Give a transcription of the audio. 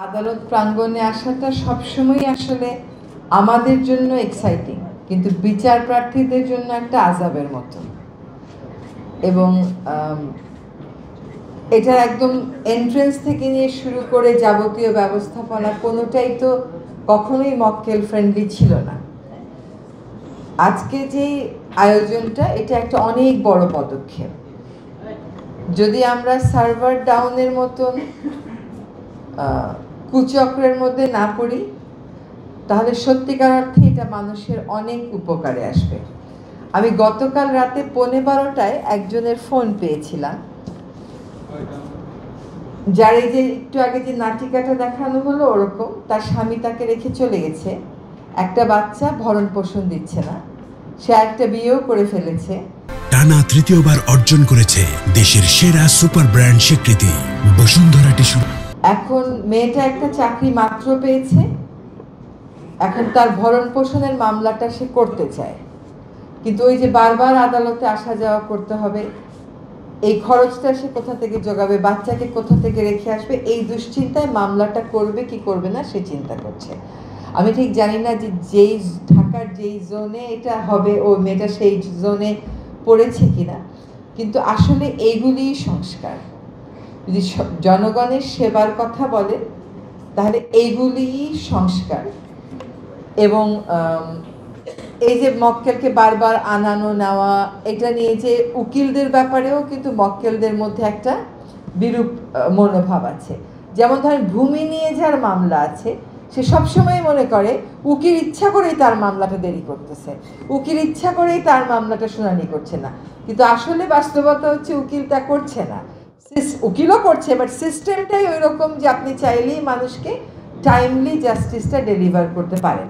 আদালত প্রাঙ্গণে আসাটা সবসময় আসলে আমাদের জন্য এক্সাইটিং, কিন্তু বিচার প্রার্থীদের জন্য একটা আযাবের মতো। এবং এটা একদম এন্ট্রেন্স থেকে নিয়ে শুরু করে যাবতীয় ব্যবস্থাপনা কোনোটাই তো কখনোই মক্কেল ফ্রেন্ডলি ছিল না। আজকে যে আয়োজনটা, এটা একটা অনেক বড় পদক্ষেপ। যদি আমরা সার্ভার ডাউনের মতন কুচক্রের মধ্যে না পড়ি, তাহলে সত্যিকার অর্থে এটা মানুষের অনেক উপকারে আসবে। আমি গতকাল রাতে 11:15টায় একজনের ফোন পেয়েছিলাম, যার এই যে একটু আগে যে নাটিকাটা দেখানো হলো ওরকম, তার স্বামী তাকে রেখে চলে গেছে, একটা বাচ্চা ভরণ পোষণ দিচ্ছে না, সে একটা বিয়েও করে ফেলেছে। টানা তৃতীয়বার অর্জন করেছে দেশের সেরা সুপার ব্র্যান্ড স্বীকৃতি বসুন্ধরা টিস্যু। এখন মেয়েটা একটা চাকরি মাত্র পেয়েছে, এখন তার ভরণ পোষণের মামলাটা সে করতে চায়, কিন্তু ওই যে বারবার আদালতে আসা যাওয়া করতে হবে, এই খরচটা সে কোথা থেকে জোগাবে, বাচ্চাকে কোথা থেকে রেখে আসবে, এই দুশ্চিন্তায় মামলাটা করবে কি করবে না সে চিন্তা করছে। আমি ঠিক জানি না যে যেই ঢাকার যেই জোনে এটা হবে ও মেয়েটা সেই জোনে পড়েছে কিনা, কিন্তু আসলে এইগুলি সংস্কার। যদি জনগণের সেবার কথা বলে তাহলে এইগুলি সংস্কার। এবং এই যে মক্কেলকে বারবার আনানো নেওয়া, এটা নিয়ে যে উকিলদের ব্যাপারেও কিন্তু মক্কেলদের মধ্যে একটা বিরূপ মনোভাব আছে। যেমন ধরেন ভূমি নিয়ে যার মামলা আছে, সে সবসময় মনে করে উকিল ইচ্ছা করেই তার মামলাটা দেরি করতেছে, উকিল ইচ্ছা করেই তার মামলাটা শুনানি করছে না, কিন্তু আসলে বাস্তবতা হচ্ছে উকিল তা করছে না, উকিলও করছে, বাট সিস্টেমটাই ওই রকম যে আপনি চাইলেই মানুষকে টাইমলি জাস্টিসটা ডেলিভার করতে পারেন।